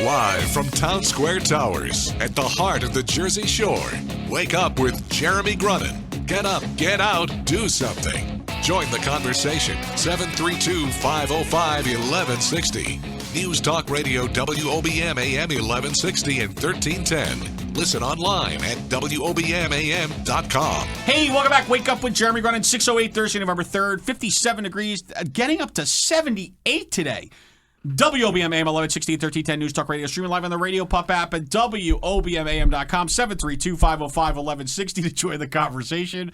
Live from Town Square Towers at the heart of the Jersey Shore. Wake up with Jeremy Grunin. Get up, get out, do something. Join the conversation. 732-505-1160. News Talk Radio WOBM AM 1160 and 1310. Listen online at WOBMAM.com. Hey, welcome back. Wake up with Jeremy Grunin. 6:08 Thursday, November 3rd. 57 degrees, getting up to 78 today. WOBM AM 1160 and 1310 News Talk Radio. Streaming live on the Radio Pup app at WOBMAM.com. 732-505-1160 to join the conversation.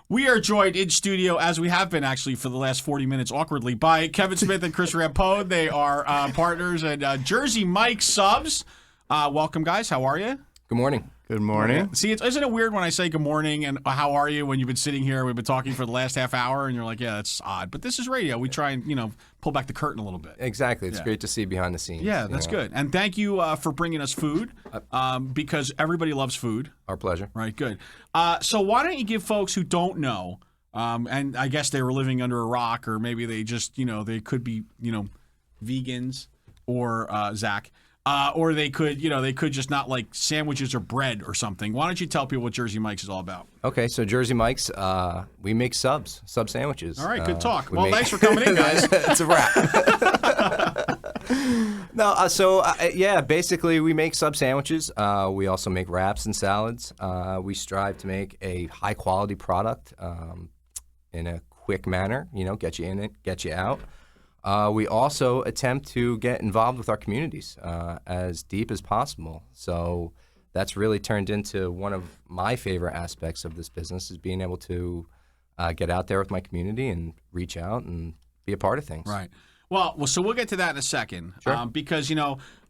We are joined in studio, as we have been actually for the last 40 minutes awkwardly, by Kevin Smith and Chris Rampone. They are partners and Jersey Mike subs. Welcome, guys. How are you? Good morning. Good morning. See, isn't it weird when I say good morning and how are you when you've been sitting here, we've been talking for the last half hour, and you're like, yeah, that's odd. But this is radio. We try and, pull back the curtain a little bit. Exactly. It's great to see behind the scenes. Yeah, that's good. And thank you for bringing us food because everybody loves food. Our pleasure. Right, good. So why don't you give folks who don't know, and I guess they were living under a rock, or maybe they just, they could be, vegans or Zach. Or they could just not like sandwiches or bread or something. Why don't you tell people what Jersey Mike's is all about? Okay, so Jersey Mike's, we make sub sandwiches. All right, good talk. Thanks for coming in, guys. It's a wrap. Basically we make sub sandwiches. We also make wraps and salads. We strive to make a high quality product in a quick manner. Get you in it, get you out. We also attempt to get involved with our communities as deep as possible. So that's really turned into one of my favorite aspects of this business is being able to get out there with my community and reach out and be a part of things. Right. Well, so we'll get to that in a second. Sure. Because,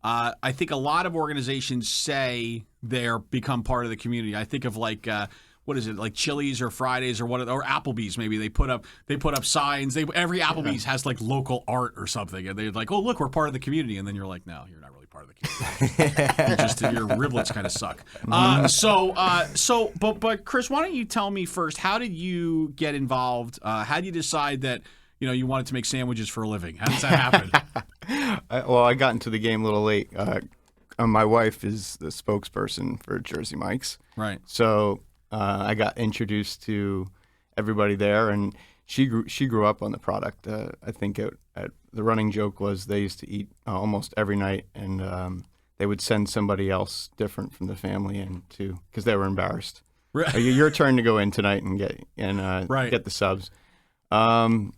I think a lot of organizations say they're become part of the community. I think of like what is it, like Chili's or Fridays or Applebee's maybe. They put up signs. Every Applebee's has like local art or something, and they're like, oh look, we're part of the community. And then you're like, no, you're not really part of the community. Your riblets kind of suck. But Chris, why don't you tell me first, how did you get involved? How did you decide that you wanted to make sandwiches for a living? How does that happen? I got into the game a little late. My wife is the spokesperson for Jersey Mike's. Right. So I got introduced to everybody there, and she grew up on the product. I think the running joke was they used to eat almost every night, and they would send somebody else different from the family in too, because they were embarrassed. Right. Your turn to go in tonight and get the subs. It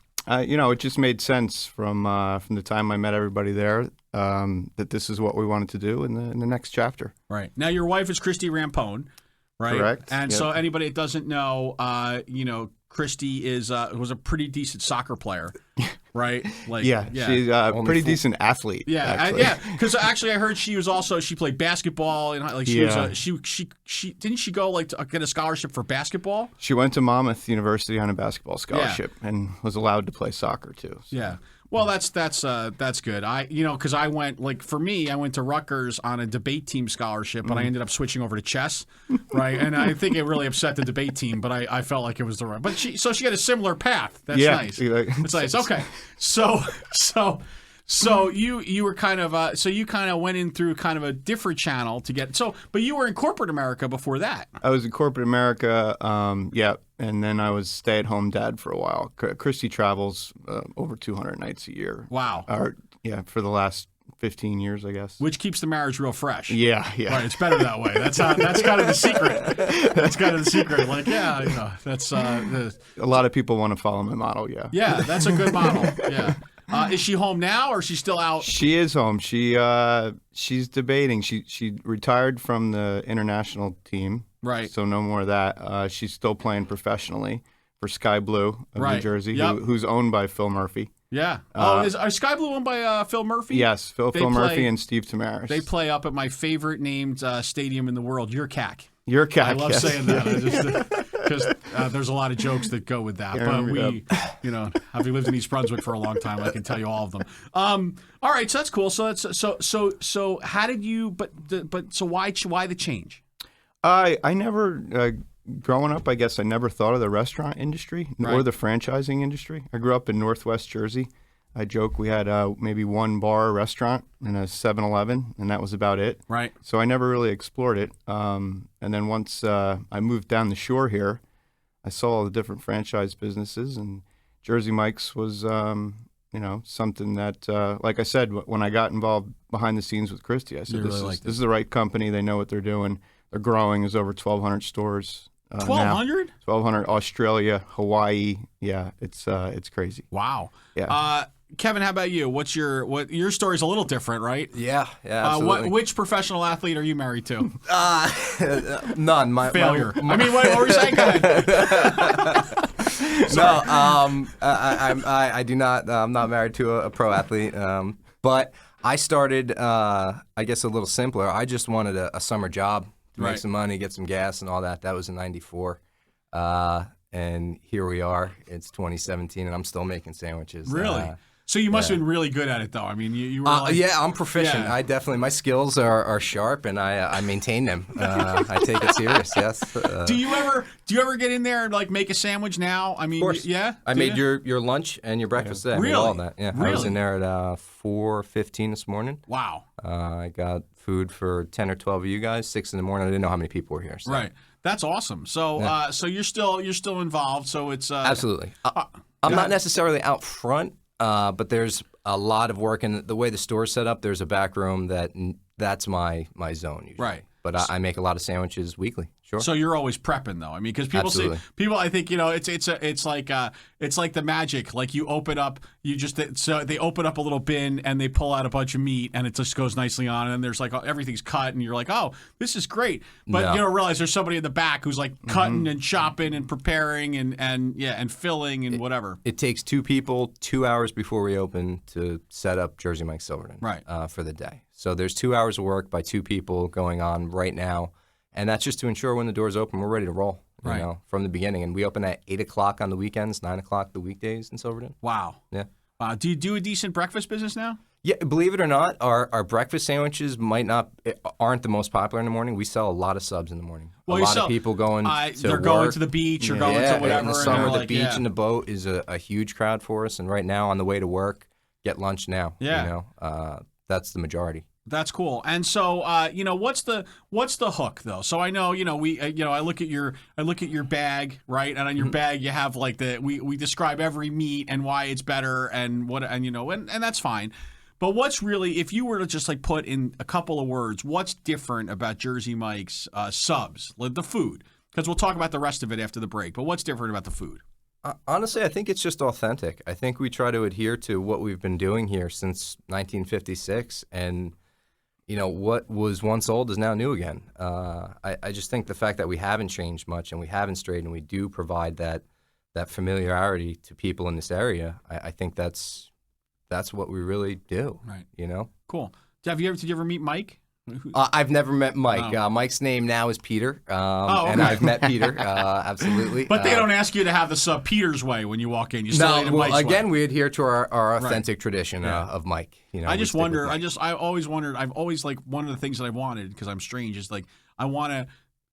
just made sense from the time I met everybody there that this is what we wanted to do in the next chapter. Right. Now your wife is Christy Rampone. Right. Correct. And so anybody that doesn't know, Christy was a pretty decent soccer player, right? She's a pretty decent athlete. Yeah, because actually I heard she played basketball and she didn't she go to get a scholarship for basketball? She went to Monmouth University on a basketball scholarship and was allowed to play soccer too. So. Yeah. Well, that's good. Because I went I went to Rutgers on a debate team scholarship, but I ended up switching over to chess, right? And I think it really upset the debate team, but I felt like it was the right. But she had a similar path. That's nice. It's nice. Okay, so you were kind of you kind of went in through kind of a different channel to get but you were in corporate America before that. I was in corporate America, and then I was stay-at-home dad for a while. Christy travels over 200 nights a year. Wow. For the last 15 years, I guess. Which keeps the marriage real fresh. Yeah. Right, it's better that way. That's kind of the secret. That's kind of the secret. Like, that's a lot of people want to follow my model. Yeah. Yeah, that's a good model. Yeah. Is she home now, or is she still out? She is home. She's debating. She retired from the international team. Right. So no more of that. She's still playing professionally for Sky Blue of New Jersey, who's owned by Phil Murphy. Yeah. Is Sky Blue owned by Phil Murphy? Yes, Phil Murphy and Steve Tamaris. They play up at my favorite named stadium in the world, Yurkak. Yurkak. I love saying that. Because there's a lot of jokes that go with that. But having lived in East Brunswick for a long time, I can tell you all of them. All right, so that's cool. So how did you? So why the change? I never growing up, I guess I never thought of the restaurant industry or the franchising industry. I grew up in Northwest Jersey. I joke we had maybe one bar or restaurant and a 7-Eleven, and that was about it. Right. So I never really explored it. And then once I moved down the shore here, I saw all the different franchise businesses, and Jersey Mike's was, something that, like I said, when I got involved behind the scenes with Christy, I said, this is the right company. They know what they're doing. They're growing. There's over 1,200 stores. 1,200? 1,200, Australia, Hawaii. Yeah, it's crazy. Wow. Yeah. Kevin, how about you? Your story's a little different, right? Yeah, absolutely. Which professional athlete are you married to? None. Failure. What were you saying? Go ahead. No, I do not. I'm not married to a pro athlete. But I started, I guess, a little simpler. I just wanted a summer job to make some money, get some gas, and all that. That was in '94. And here we are. It's 2017, and I'm still making sandwiches. Really? So you must have been really good at it, though. I mean, you were like... Yeah, I'm proficient. Yeah. I definitely... My skills are sharp, and I maintain them. I take it serious, yes. Do you ever get in there and, like, make a sandwich now? I mean, of course. Yeah? I made your lunch and your breakfast today. I Really? made all that. Yeah. Really? I was in there at 4:15 this morning. Wow. I got food for 10 or 12 of you guys, 6 in the morning. I didn't know how many people were here. So. Right. That's awesome. So so you're still involved. So it's Absolutely. I'm not necessarily out front, but there's a lot of work, and the way the store's set up, there's a back room that's my zone usually. Right. But I make a lot of sandwiches weekly. Sure. So you're always prepping, though. I mean, because people I think it's like the magic. Like you open up, they open up a little bin and they pull out a bunch of meat and it just goes nicely on, and there's like everything's cut and you're like, oh, this is great. But you don't realize there's somebody in the back who's like cutting and chopping and preparing and filling and whatever. It takes 2 people 2 hours before we open to set up Jersey Mike's Silverton for the day. So there's 2 hours of work by 2 people going on right now. And that's just to ensure when the doors open, we're ready to roll, you know, from the beginning. And we open at 8 o'clock on the weekends, 9 o'clock the weekdays in Silverton. Wow. Yeah. Do you do a decent breakfast business now? Yeah, believe it or not, our breakfast sandwiches aren't the most popular in the morning. We sell a lot of subs in the morning. Well, a lot of people going to they're work. going to the beach or going to whatever. In the summer, and the like, beach and the boat is a huge crowd for us. And right now, on the way to work, get lunch now. Yeah. You know, that's the majority. That's cool. And so, what's the hook though? So I know, I look at your bag, right? And on your bag you have like we describe every meat and why it's better and and that's fine. But what's really, if you were to just like put in a couple of words, what's different about Jersey Mike's subs, like the food? Because we'll talk about the rest of it after the break. But what's different about the food? Honestly, I think it's just authentic. I think we try to adhere to what we've been doing here since 1956, and what was once old is now new again. I just think the fact that we haven't changed much and we haven't strayed, and we do provide that familiarity to people in this area, I think that's what we really do. Right. Cool. Did you ever meet Mike? I've never met Mike. Oh. Mike's name now is Peter, okay. and I've met Peter, absolutely. But they don't ask you to have this Peter's way when you walk in. You still eat it Mike's again, way. we adhere to our authentic tradition of Mike. I just wonder. I always wondered. I've always like one of the things that I wanted, because I'm strange, is like I want to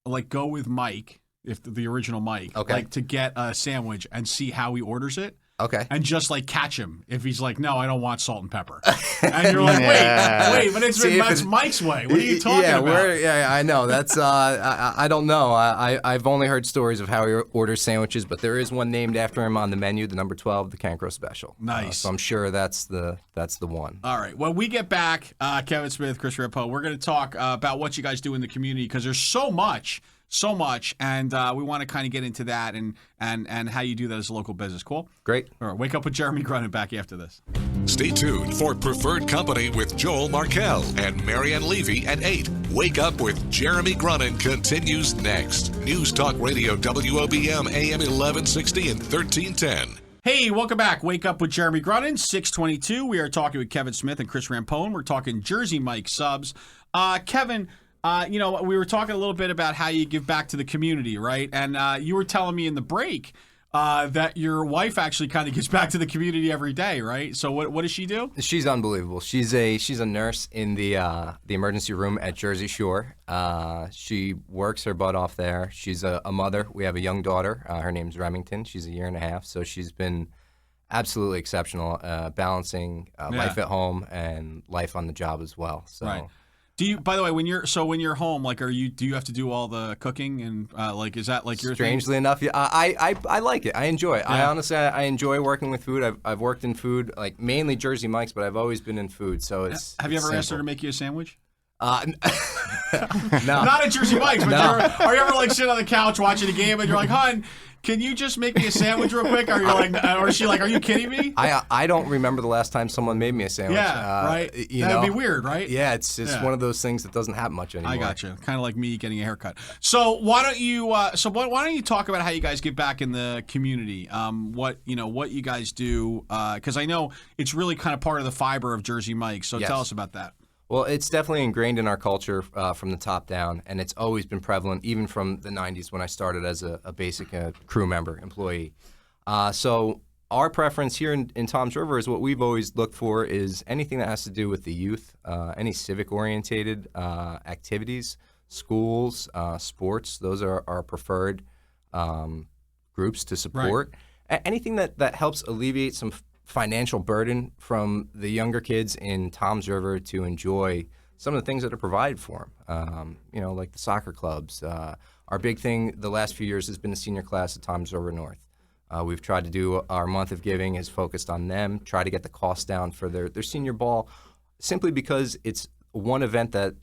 like go with Mike, if the original Mike, like to get a sandwich and see how he orders it. Okay. And just like catch him if he's like, no, I don't want salt and pepper. And you're like, wait, but that's Mike's way. What are you talking about? I know. That's I don't know. I've only heard stories of how he orders sandwiches, but there is one named after him on the menu, the number 12, the Cancro Special. Nice. So I'm sure that's the one. All right. When we get back, Kevin Smith, Chris Rampone, we're going to talk about what you guys do in the community, because there's so much, and we want to kind of get into that and how you do that as a local business. Cool? Great. All right, Wake Up with Jeremy Grunin back after this. Stay tuned for Preferred Company with Joel Markell and Marianne Levy at 8. Wake Up with Jeremy Grunin continues next. News Talk Radio WOBM AM 1160 and 1310. Hey, welcome back. Wake Up with Jeremy Grunin, 622. We are talking with Kevin Smith and Chris Rampone. We're talking Jersey Mike subs. Kevin, we were talking a little bit about how you give back to the community, right? And you were telling me in the break that your wife actually kind of gives back to the community every day, right? So what does she do? She's unbelievable. She's a nurse in the emergency room at Jersey Shore. She works her butt off there. She's a mother. We have a young daughter. Her name's Remington. She's 1.5 years. So she's been Absolutely exceptional, balancing life at home and life on the job as well. So. Right. Do you? By the way, when you're home, like, do you have to do all the cooking and like, is that like your Strangely thing? enough, yeah, I like it. I enjoy it. Yeah. I enjoy working with food. I've worked in food, like mainly Jersey Mike's, but I've always been in food. So it's. Have you ever asked her to simple. make you a sandwich? No. Not at Jersey Mike's, but are you ever like sitting on the couch watching the game and you're like, "Hon, can you just make me a sandwich real quick?" Or you're like, or is she like, "Are you kidding me?" I don't remember the last time someone made me a sandwich. Yeah, right. That'd be weird, right? Yeah, it's one of those things that doesn't happen much anymore. I got you. Kind of like me getting a haircut. So why don't you? Why don't you talk about how you guys give back in the community? What you guys do? Because I know it's really kind of part of the fiber of Jersey Mike's. So Yes. tell us about that. Well, it's definitely ingrained in our culture from the top down, and it's always been prevalent, even from the 90s when I started as a basic crew member, employee. So our preference here in Toms River is what we've always looked for is anything that has to do with the youth, any civic-orientated activities, schools, sports. Those are our preferred groups to support. Right. Anything that helps alleviate some financial burden from the younger kids in Toms River to enjoy some of the things that are provided for them. Like the soccer clubs. Our big thing the last few years has been the senior class at Toms River North. We've tried to do our month of giving is focused on them, try to get the cost down for their senior ball, simply because it's one event that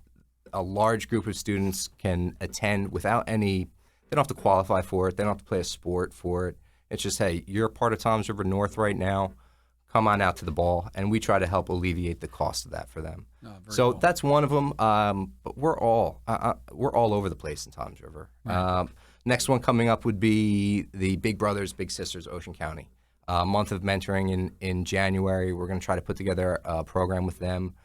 a large group of students can attend without they don't have to qualify for it, they don't have to play a sport for it. It's just, hey, you're a part of Toms River North right now. Come on out to the ball, and we try to help alleviate the cost of that for them. So cool. That's one of them. But we're all over the place in Toms River. Right. Next one coming up would be the Big Brothers Big Sisters Ocean County. Month of mentoring in January. We're going to try to put together a program with them.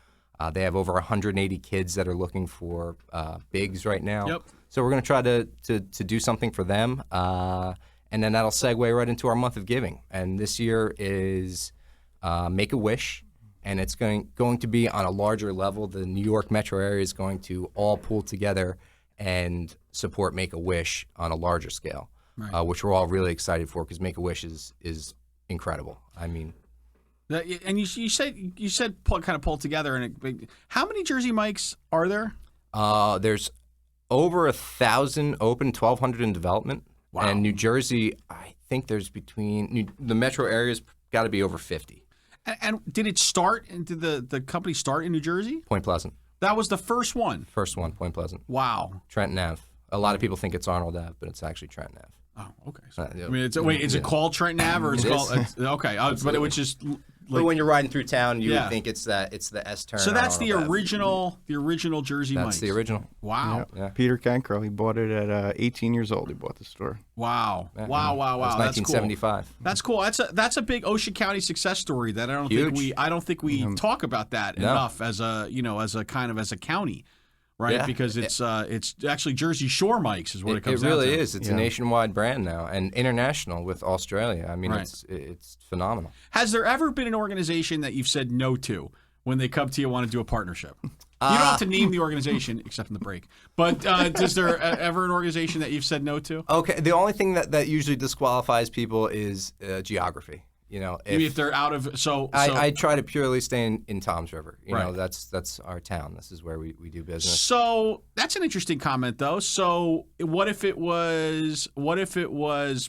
They have over 180 kids that are looking for bigs right now. Yep. So we're going to try to do something for them, and then that'll segue right into our month of giving. And this year is Make a Wish, and it's going to be on a larger level. The New York metro area is going to all pull together and support Make a Wish on a larger scale, right. Which we're all really excited for because Make a Wish is incredible. I mean, and you said kind of pulled together. And how many Jersey Mike's are there? There's over 1,000 open, 1,200 in development. Wow. And New Jersey, I think there's the metro area's got to be over 50. And did it start? And did the company start in New Jersey? Point Pleasant. That was the first one. First one, Point Pleasant. Wow. Trenton Ave. A lot of people think it's Arnold Ave, but it's actually Trenton Ave. Oh, okay. So, I mean, is it called Trenton Ave or is it called? Okay, but it was just. But when you're riding through town, you would think it's the S turn. So that's the original Jersey Mike's. That's the original. Wow. Yep. Yeah. Peter Cancro, he bought it at 18 years old. He bought the store. Wow. Yeah. Wow. That's 1975. That's cool. That's a big Ocean County success story that I don't think we talk about that enough as a kind of as a county. Right, yeah. Because it's actually Jersey Shore Mike's is what it comes down to. It really is. It's a nationwide brand now and international with Australia. I mean, it's phenomenal. Has there ever been an organization that you've said no to when they come to you and want to do a partnership? You don't have to name the organization except in the break. But is there ever an organization that you've said no to? Okay, the only thing that usually disqualifies people is geography. If they're out of I try to purely stay in Toms River. You know, that's our town. This is where we do business. So that's an interesting comment, though. So what if it was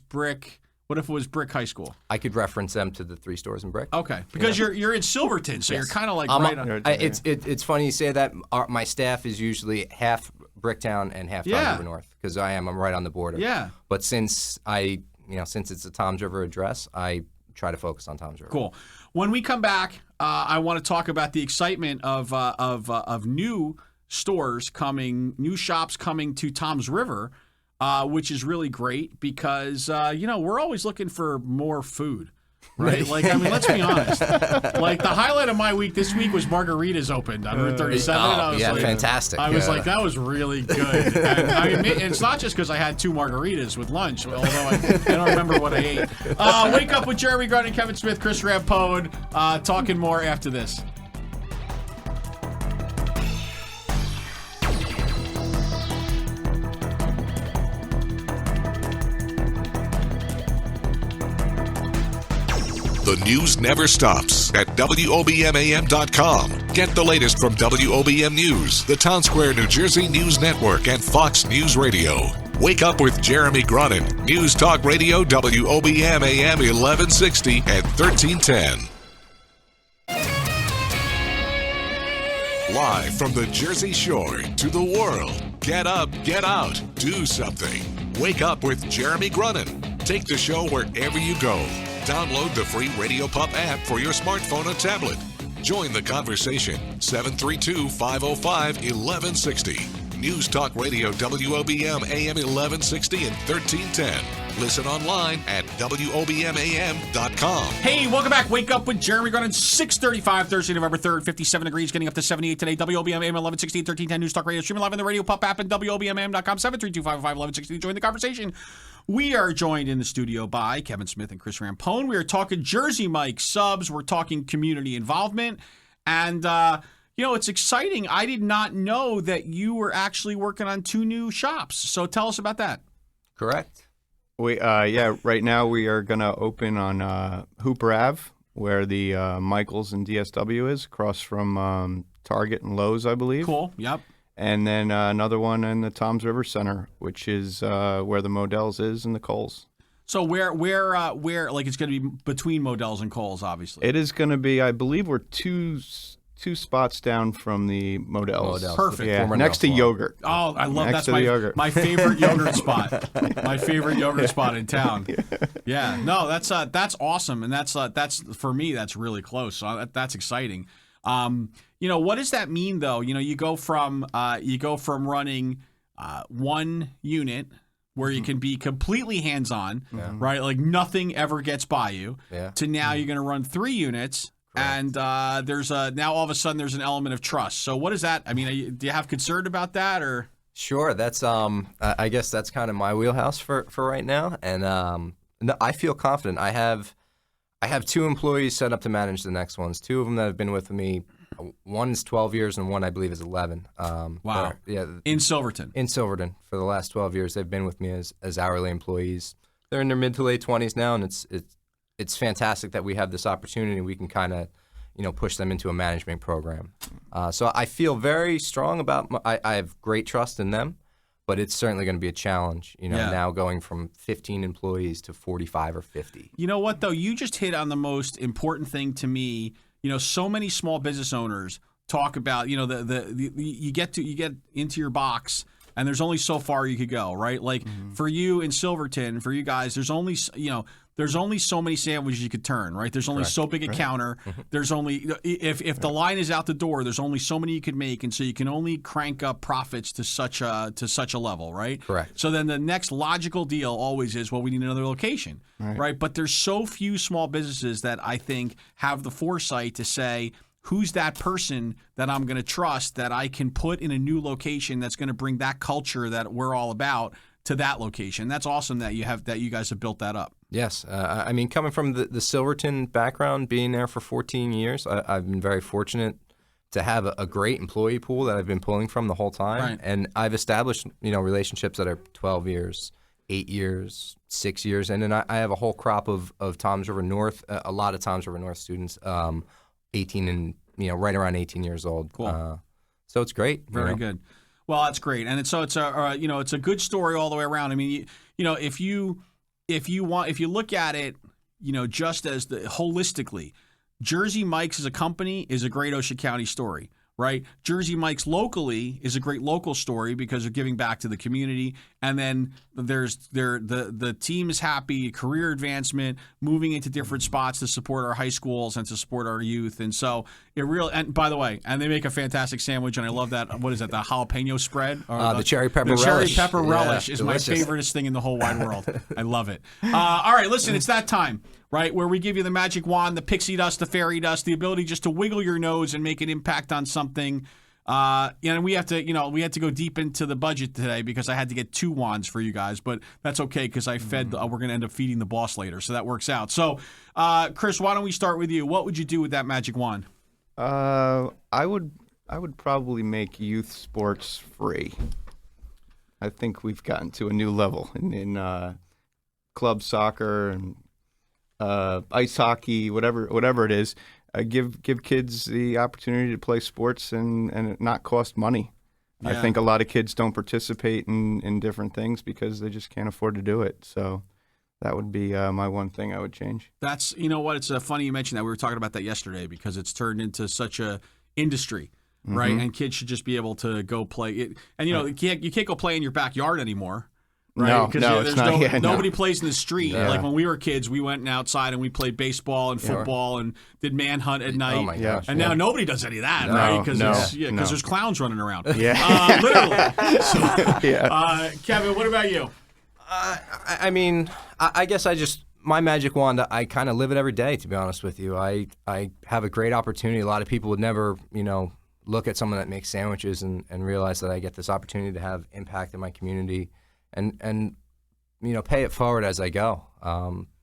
Brick? What if it was Brick High School? I could reference them to the 3 stores in Brick. Okay, because you're in Silverton, so you're kind of like right on. It's funny you say that. My staff is usually half Bricktown and half Toms River North because I'm right on the border. Yeah. But since it's a Toms River address, I try to focus on Toms River. Cool. When we come back, I want to talk about the excitement of new stores coming, new shops coming to Toms River, which is really great because we're always looking for more food. Right? Like, I mean, let's be honest. Like, the highlight of my week this week was Margaritas opened on Route 37. And I was like, fantastic. I was like, that was really good. And I mean, it's not just because I had 2 margaritas with lunch, although I don't remember what I ate. Wake Up with Jeremy Grunin, Kevin Smith, Chris Rampone. Talking more after this. The news never stops at WOBMAM.com. Get the latest from WOBM News, the Town Square, New Jersey News Network, and Fox News Radio. Wake up with Jeremy Grunin. News Talk Radio, WOBM AM 1160 and 1310. Live from the Jersey Shore to the world. Get up, get out, do something. Wake up with Jeremy Grunin. Take the show wherever you go. Download the free Radio Pup app for your smartphone or tablet. Join the conversation. 732-505-1160. News Talk Radio, WOBM AM 1160 and 1310. Listen online at WOBMAM.com. Hey, welcome back. Wake up with Jeremy Grunin. 6:35 Thursday, November 3rd, 57 degrees, getting up to 78 today. WOBM AM 1160 and 1310 News Talk Radio. Streaming live on the Radio Pup app and WOBMAM.com. 732-505-1160. Join the conversation. We are joined in the studio by Kevin Smith and Chris Rampone. We are talking Jersey Mike subs. We're talking community involvement. And, it's exciting. I did not know that you were actually working on 2 new shops. So tell us about that. Correct. Right now we are going to open on Hooper Ave, where the Michaels and DSW is, across from Target and Lowe's, I believe. Cool, yep. And then another one in the Toms River Center, which is where the Modell's is and the Kohl's. So where like it's going to be between Modell's and Kohl's, obviously. It is going to be, I believe, we're two spots down from the Modell's. Perfect. Yeah, next to Yogurt. Oh, I love next that's to yogurt. my favorite yogurt spot. My favorite yogurt spot in town. Yeah. No, that's awesome, and that's for me that's really close. So that's exciting. What does that mean though? You go from running one unit where you can be completely hands-on, right? Like nothing ever gets by you. Yeah. To now you're going to run 3 units. Correct. And there's now all of a sudden there's an element of trust. So what is that? I mean, do you have concern about that or? Sure. That's I guess that's kind of my wheelhouse for right now. And no, I feel confident. I have 2 employees set up to manage the next ones. 2 of them that have been with me. One's 12 years and one I believe is 11. Wow. Yeah. In Silverton. In Silverton for the last 12 years, they've been with me as hourly employees. They're in their mid to late 20s now, and it's fantastic that we have this opportunity. We can kind of, push them into a management program. So I feel very strong about. I have great trust in them, but it's certainly going to be a challenge. Now going from 15 employees to 45 or 50. You know what though? You just hit on the most important thing to me. So many small business owners talk about. You get into your box. And there's only so far you could go, right? Like for you in Silverton, for you guys, there's only so many sandwiches you could turn, right? There's only so big a counter. There's only if the line is out the door, there's only so many you could make, and so you can only crank up profits to such a level, right? Correct. So then the next logical deal always is, well, we need another location, right? But there's so few small businesses that I think have the foresight to say, who's that person that I'm going to trust that I can put in a new location that's going to bring that culture that we're all about to that location? That's awesome that you guys have built that up. Yes. I mean, coming from the Silverton background, being there for 14 years, I've been very fortunate to have a great employee pool that I've been pulling from the whole time. Right. And I've established, relationships that are 12 years, 8 years, 6 years. And then I have a whole crop of Toms River North, a lot of Toms River North students, 18 and right around 18 years old. Cool. So it's great. Very good. Well, that's great, and it's a good story all the way around. I mean, if you look at it, just as holistically, Jersey Mike's as a company is a great Ocean County story. Right, Jersey Mike's locally is a great local story because they're giving back to the community, and then the team is happy, career advancement, moving into different spots to support our high schools and to support our youth, and so and by the way, and they make a fantastic sandwich, and I love that. What is that? The jalapeno spread, or the cherry pepper relish. Cherry pepper relish is delicious. my favoriteest thing in the whole wide world. I love it. All right, listen, it's that time. Right, where we give you the magic wand, the pixie dust, the fairy dust, the ability just to wiggle your nose and make an impact on something. And we have to go deep into the budget today because I had to get 2 wands for you guys, but that's okay because I fed. We're going to end up feeding the boss later, so that works out. So, Chris, why don't we start with you? What would you do with that magic wand? I would probably make youth sports free. I think we've gotten to a new level in club soccer and ice hockey, whatever it is. Give kids the opportunity to play sports and it not cost money. I think a lot of kids don't participate in different things because they just can't afford to do it. So that would be my one thing I would change. That's, you know what, it's funny you mentioned that. We were talking about that yesterday because it's turned into such a industry, right? And kids should just be able to go play it. And, you know, you can't go play in your backyard anymore. Right? No, it's not. Nobody plays in the street. Yeah. Like when we were kids, we went outside and we played baseball and football and did manhunt at night. Oh my gosh! And now nobody does any of that, No, right? Because no. there's clowns running around. Yeah. Literally. So, Kevin, what about you? I mean, I guess my magic wand, I kind of live it every day, to be honest with you. I have a great opportunity. A lot of people would never, look at someone that makes sandwiches and realize that I get this opportunity to have impact in my community and pay it forward as I go.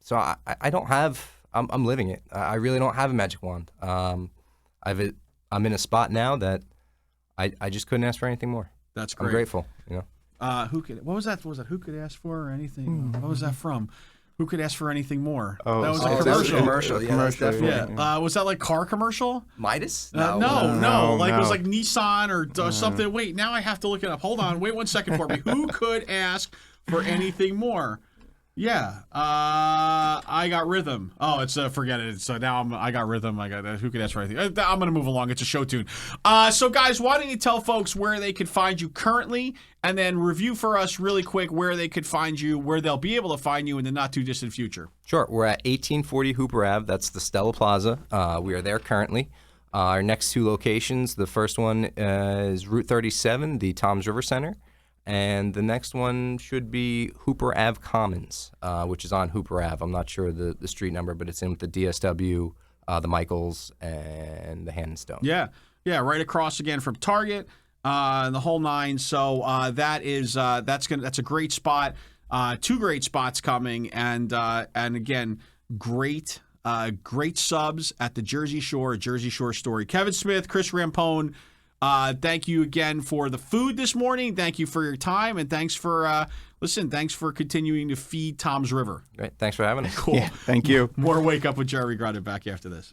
So I don't have, I'm living it. I really don't have a magic wand. I'm in a spot now that I just couldn't ask for anything more. That's great. I'm grateful, What was that? Who could ask for anything? What was that from? Who could ask for anything more? Oh, that was Oh, a that was a commercial. commercial. Yeah, that's Commercial, definitely. Yeah. Was that like car commercial? Midas? No. Like it was like Nissan or something. Wait, now I have to look it up. Hold on. Wait 1 second for me. Who could ask for anything more? Yeah. I got rhythm. Oh, it's forget it. So now I got rhythm. I got who could ask for anything. I'm gonna move along. It's a show tune. So guys, why don't you tell folks where they could find you currently, and then review for us really quick where they could find you, where they'll be able to find you in the not too distant future. Sure. We're at 1840 Hooper Ave. That's the Stella Plaza. We are there currently. Our next two locations, the first one is Route 37, the Toms River Center. And the next one should be Hooper Ave Commons, which is on Hooper Ave. I'm not sure the street number, but it's in with the DSW, the Michaels, and the Hand and Stone. Yeah, right across again from Target, and the whole nine. So that's a great spot. Two great spots coming, and again, great subs at the Jersey Shore Story. Kevin Smith, Chris Rampone. Thank you again for the food this morning. Thank you for your time, and thanks for continuing to feed Tom's River. Great. Thanks for having us. Cool. Yeah, thank you. More Wake Up with Jeremy Grunin back after this.